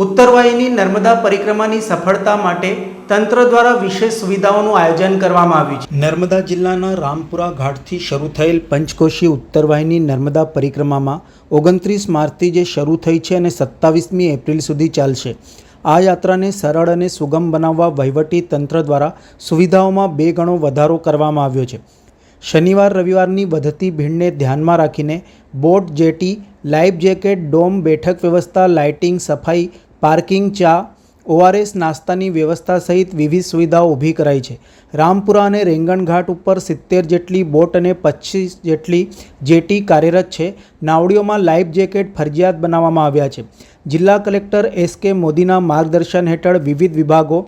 ઉત્તરવાહિની નર્મદા પરિક્રમાની સફળતા માટે તંત્ર દ્વારા વિશેષ સુવિધાઓનું આયોજન કરવામાં આવ્યું છે। નર્મદા જિલ્લાના રામપુરા ઘાટથી શરૂ થયેલ પંચકોશી ઉત્તરવાહિની નર્મદા પરિક્રમામાં 29 માર્ચથી જે શરૂ થઈ છે અને 27મી એપ્રિલ સુધી ચાલશે। આ યાત્રાને સરળ અને સુગમ બનાવવા વહીવટી તંત્ર દ્વારા સુવિધાઓમાં 2 ગણો વધારો કરવામાં આવ્યો છે। શનિવાર રવિવારની વધતી ભીડને ધ્યાનમાં રાખીને boat jetty, life jacket, dome, બેઠક વ્યવસ્થા, લાઇટિંગ, સફાઈ, પાર્કિંગ, ચા, ORS નાસ્તાની વ્યવસ્થા સહિત વિવિધ સુવિધાઓ ઊભી કરાઈ છે। રામપુરા અને રેંગણ ઘાટ ઉપર 70 જેટલી બોટ અને 25 જેટલી જેટી કાર્યરત છે। નાવડીઓમાં લાઈફ જેકેટ ફરજિયાત બનાવવામાં આવ્યા છે। જિલ્લા કલેક્ટર SK મોદીના માર્ગદર્શન હેઠળ વિવિધ વિભાગો,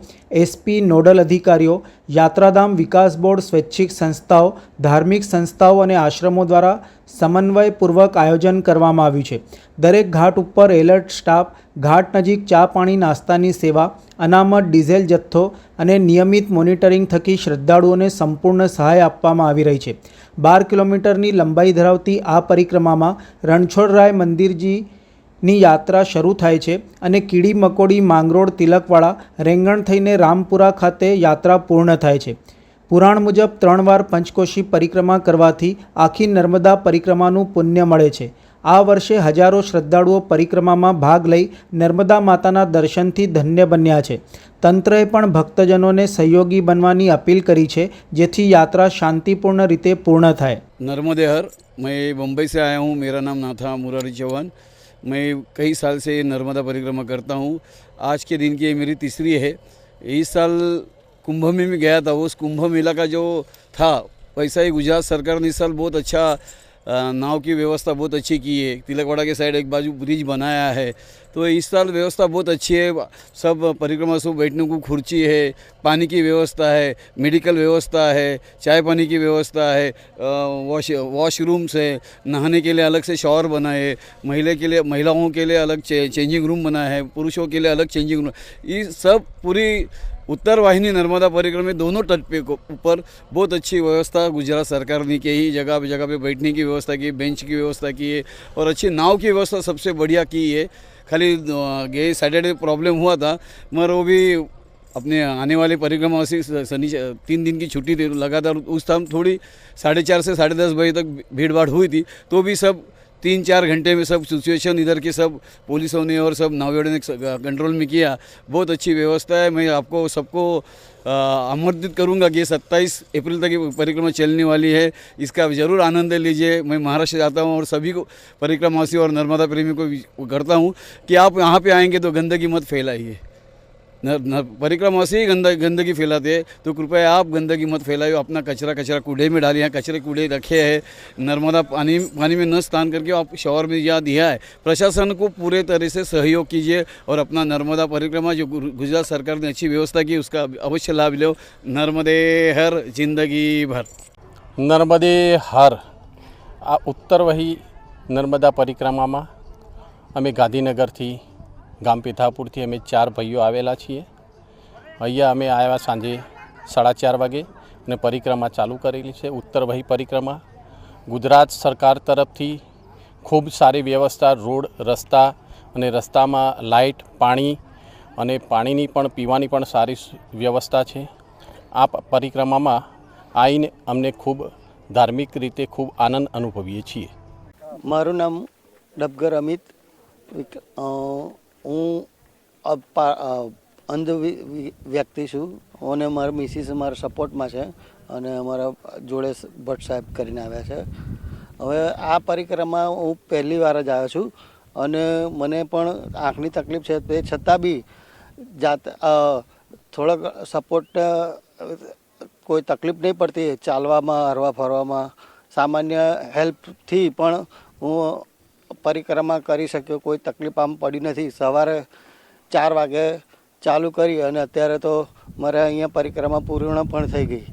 SP, નોડલ અધિકારીઓ, યાત્રાધામ વિકાસ બોર્ડ, સ્વૈચ્છિક સંસ્થાઓ, ધાર્મિક સંસ્થાઓ અને આશ્રમો દ્વારા સમન્વયપૂર્વક આયોજન કરવામાં આવ્યું છે। દરેક ઘાટ ઉપર એલર્ટ સ્ટાફ, ઘાટ નજીક ચા પાણી નાસ્તાની સેવા, અનામત ડીઝલ જથ્થો અને નિયમિત મોનિટરિંગ થકી શ્રદ્ધાળુઓને સંપૂર્ણ સહાય આપવામાં આવી રહી છે। 12 કિલોમીટરની લંબાઈ ધરાવતી આ પરિક્રમામાં રણછોડરાય મંદિરજીની યાત્રા શરૂ થાય છે અને કીડી મકોડી, માંગરોળ, તિલકવાડા, રેંગણ થઈને રામપુરા ખાતે યાત્રા પૂર્ણ થાય છે। પુરાણ મુજબ 3 વાર પંચકોશી પરિક્રમા કરવાથી આખી નર્મદા પરિક્રમાનું પુણ્ય મળે છે। આ વર્ષે હજારો શ્રદ્ધાળુઓ પરિક્રમામાં ભાગ લઈ નર્મદા માતાના દર્શનથી ધન્ય બન્યા છે। તંત્રએ પણ ભક્તજનોને સહયોગી બનવાની અપીલ કરી છે, જેથી યાત્રા શાંતિपूर्ण રીતે પૂર્ણ થાય। नर्मदे हर, मैं बम्बई से आया हूँ। मेरा नाम नाथा मुरारी चौहान। मैं कई साल से नर्मदा परिक्रमा करता हूँ। आज के दिन की ये मेरी तीसरी है। इस साल कुंभ में भी गया था। उस कुंभ मेला का जो था वैसा ही गुजरात सरकार ने इस साल बहुत अच्छा नाव की व्यवस्था बहुत अच्छी की है। तिलकवाड़ा के साइड एक बाजू ब्रिज बनाया है, तो इस साल व्यवस्था बहुत अच्छी है। सब परिक्रमा से बैठने को खुर्ची है, पानी की व्यवस्था है, मेडिकल व्यवस्था है, चाय पानी की व्यवस्था है, वॉशरूम्स है, नहाने के लिए अलग से शॉवर बना है, महिलाओं के लिए अलग चेंजिंग रूम बना है, पुरुषों के लिए अलग चेंजिंग रूम। ये सब पूरी उत्तर वाहिनी नर्मदा परिक्रमा में दोनों तट पे ऊपर बहुत अच्छी व्यवस्था गुजरात सरकार ने की ही। जगह जगह पे बैठने की व्यवस्था की, बेंच की व्यवस्था की है और अच्छी नाव की व्यवस्था सबसे बढ़िया की है। खाली ये सैटरडे प्रॉब्लम हुआ था, मगर वो भी अपने आने वाले परिक्रमा से 3 दिन की छुट्टी थी लगातार। उस टाइम थोड़ी 4:30 से 10:30 बजे तक भीड़ भाड़ हुई थी, तो भी सब 3-4 घंटे में सब सिचुएशन इधर के सब पुलिसों ने और सब नावियों ने कंट्रोल में किया। बहुत अच्छी व्यवस्था है। मैं आपको सबको आमंत्रित करूंगा कि 27 अप्रैल तक ये परिक्रमा चलने वाली है। इसका ज़रूर आनंद लीजिए। मैं महाराष्ट्र जाता हूँ और सभी को परिक्रमावासी और नर्मदा प्रेमी को करता हूँ कि आप यहाँ पे आएंगे तो गंदगी मत फैलाइए। परिक्रमावासी गंदगी फैलाते हैं, तो कृपया आप गंदगी मत फैलाइए। अपना कचरा कूड़े में डालिए। यहाँ कचरे कूड़े रखे हैं। नर्मदा पानी में न स्नान करके आप शॉवर में यहाँ दिया है। प्रशासन को पूरे तरह से सहयोग कीजिए और अपना नर्मदा परिक्रमा जो गुजरात सरकार ने अच्छी व्यवस्था की उसका अवश्य लाभ लो। नर्मदे हर, जिंदगी भर। नर्मदे हर आ उत्तरवही नर्मदा परिक्रमा में अमे गांधीनगरथी गाम पीथापुरथी अमे 4 भाईओ आवेला छीए। अहींया अमे आव्या सांजे 4:30 वागे ने परिक्रमा चालू करेली है। उत्तरवही परिक्रमा गुजरात सरकार तरफथी खूब सारी व्यवस्था, रोड, रस्ता अने रस्तामां लाइट, पाणी अने पाणीनी पण पीवानी पण सारी व्यवस्था है। आ परिक्रमामां आवीने अमने खूब धार्मिक रीते खूब आनंद अनुभवीए छीए। मारुं नाम डबगर अमित। હું અંધ વ્યક્તિ છું અને મારા મિસિસ મારા સપોર્ટમાં છે અને અમારા જોડે ભટ્ટ સાહેબ કરીને આવ્યા છે। હવે આ પરિક્રમા હું પહેલી વાર જ આવ્યો છું અને મને પણ આંખની તકલીફ છે, તે છતાં બી થોડોક સપોર્ટ કોઈ તકલીફ નહીં પડતી ચાલવામાં, હરવા ફરવામાં। સામાન્ય હેલ્પથી પણ હું परिक्रमा करी शक्यो। कोई तकलीफ आम पड़ी नहीं। सवारे 4 वागे चालू करी अने अत्यारे तो मारे अहींया परिक्रमा पूर्ण पण थई गई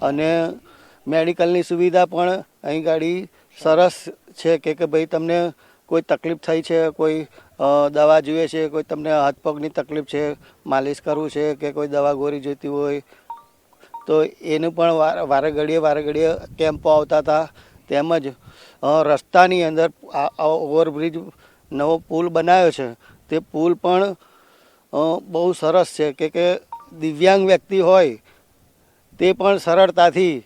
अने मेडिकलनी सुविधा पण अहीं गाड़ी सरस छे के भाई तमने कोई तकलीफ थई छे, कोई दवा जुए छे, कोई तमने हाथ पगनी तकलीफ छे, मालिश करवू छे के कोई दवा गोरी जोईती होय तो एनु पण वारे घड़ीए केम्पो आवता था। તેમજ રસ્તાની અંદર ઓવરબ્રિજ નવો પુલ બનાવ્યો છે, તે પુલ પણ બહુ સરસ છે કે દિવ્યાંગ વ્યક્તિ હોય તે પણ સરળતાથી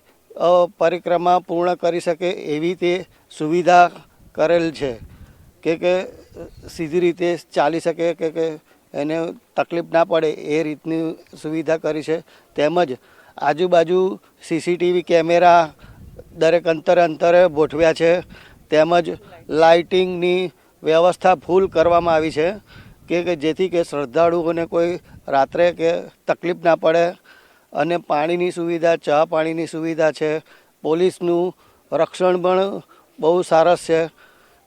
પરિક્રમા પૂર્ણ કરી શકે એવી તે સુવિધા કરેલ છે કે સીધી રીતે ચાલી શકે કે એને તકલીફ ના પડે એ રીતની સુવિધા કરી છે. તેમજ આજુબાજુ સીસીટીવી કેમેરા દરેક અંતરે ગોઠવ્યા છે. તેમજ લાઇટિંગની વ્યવસ્થા ફૂલ કરવામાં આવી છે કે જેથી કે શ્રદ્ધાળુઓને કોઈ રાત્રે કે તકલીફ ના પડે. અને પાણીની સુવિધા, ચા પાણીની સુવિધા છે. પોલીસનું રક્ષણ પણ બહુ સરસ છે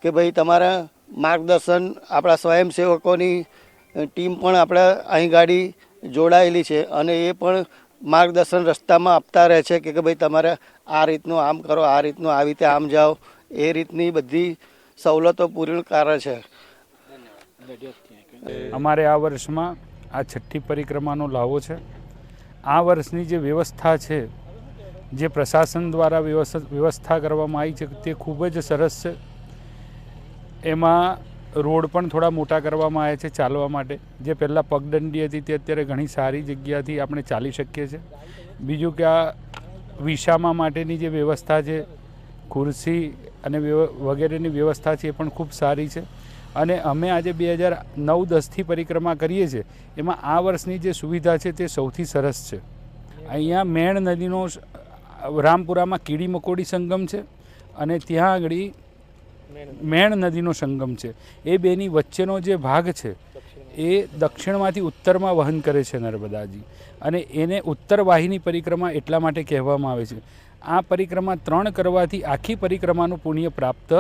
કે ભાઈ તમારા માર્ગદર્શન આપણા સ્વયંસેવકોની ટીમ પણ આપણે અહીં ગાડી જોડાયેલી છે અને એ પણ માર્ગદર્શન રસ્તામાં આપતા રહે છે કે ભાઈ તમારે આ રીતનું આમ કરો, આ રીતનું આવી રીતે આમ જાઓ, એ રીતની બધી સવલતો પૂરી કરે છે. અમારે આ વર્ષમાં આ છઠ્ઠી પરિક્રમાનો લાવો છે. આ વર્ષની જે વ્યવસ્થા છે, જે પ્રશાસન દ્વારા વ્યવસ્થા કરવામાં આવી છે તે ખૂબ જ સરસ છે. એમાં રોડ પણ થોડા મોટા કરવામાં આવ્યા છે ચાલવા માટે. જે પહેલાં પગદંડી હતી તે અત્યારે ઘણી સારી જગ્યાથી આપણે ચાલી શકીએ છીએ. બીજું કે આ વિસામા માટેની જે વ્યવસ્થા છે, ખુરશી અને વગેરેની વ્યવસ્થા છે એ પણ ખૂબ સારી છે. અને અમે આજે 2009-10થી પરિક્રમા કરીએ છીએ, એમાં આ વર્ષની જે સુવિધા છે તે સૌથી સરસ છે. અહીંયા મેણ નદીનો રામપુરામાં કીડી મકોડી સંગમ છે અને ત્યાં આગળ મેણ નદીનો સંગમ છે. એ બેની વચ્ચેનો જે ભાગ છે એ દક્ષિણમાંથી ઉત્તરમાં વહન કરે છે નર્મદાજી, અને એને ઉત્તર વાહિની પરિક્રમા એટલા માટે કહેવામાં આવે છે. આ પરિક્રમા 3 કરવાથી આખી પરિક્રમાનું પુણ્ય પ્રાપ્ત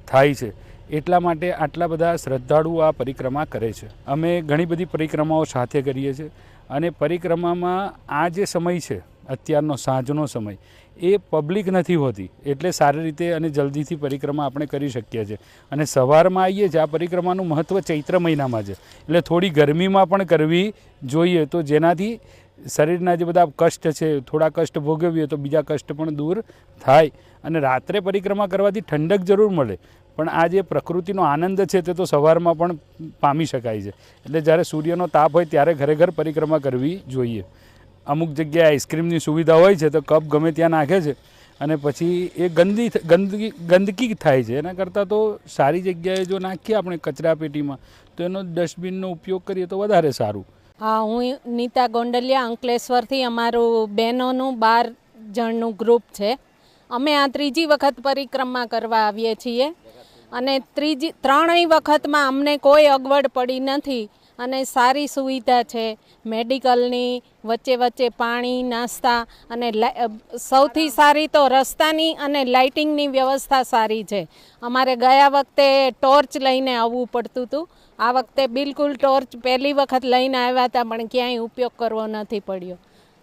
થાય છે. એટલા માટે આટલા બધા શ્રદ્ધાળુઓ આ પરિક્રમા કરે છે. અમે ઘણી બધી પરિક્રમાઓ સાથે કરીએ છીએ અને પરિક્રમામાં આ જે સમય છે અત્યારનો સાંજનો સમય એ પબ્લિક નથી હોતી, એટલે સારી રીતે અને જલ્દીથી પરિક્રમા આપણે કરી શકીએ છીએ. અને સવારમાં આવીએ છીએ, આ પરિક્રમાનું મહત્ત્વ ચૈત્ર મહિનામાં છે, એટલે થોડી ગરમીમાં પણ કરવી જોઈએ, તો જેનાથી શરીરના જે બધા કષ્ટ છે, થોડા કષ્ટ ભોગવીએ તો બીજા કષ્ટ પણ દૂર થાય. અને રાત્રે પરિક્રમા કરવાથી ઠંડક જરૂર મળે, પણ આ જે પ્રકૃતિનો આનંદ છે તે તો સવારમાં પણ પામી શકાય છે. એટલે જ્યારે સૂર્યનો તાપ હોય ત્યારે ઘરે પરિક્રમા કરવી જોઈએ. અમુક જગ્યાએ આઈસ્ક્રીમની સુવિધા હોય છે તો કપ ગમે ત્યાં નાખે છે અને પછી એ ગંદકી થાય છે. એના કરતાં તો સારી જગ્યાએ જો નાખીએ આપણે કચરા પેટીમાં, તો એનો ડસ્ટબિનનો ઉપયોગ કરીએ તો વધારે સારું. હા, હું નીતા ગોંડલિયા, અંકલેશ્વરથી. અમારું બહેનોનું 12 જણનું ગ્રુપ છે. અમે આ 3જી વખત પરિક્રમા કરવા આવીએ છીએ અને 3ય વખતમાં અમને કોઈ અગવડ પડી નથી અને સારી સુવિધા છે. મેડિકલની વચ્ચે પાણી, નાસ્તા અને સૌથી સારી તો રસ્તાની અને લાઇટિંગની વ્યવસ્થા સારી છે. અમારે ગયા વખતે ટોર્ચ લઈને આવવું પડતું હતું. આ વખતે બિલકુલ ટોર્ચ પહેલી વખત લઈને આવ્યા હતા પણ ક્યાંય ઉપયોગ કરવો નથી પડ્યો.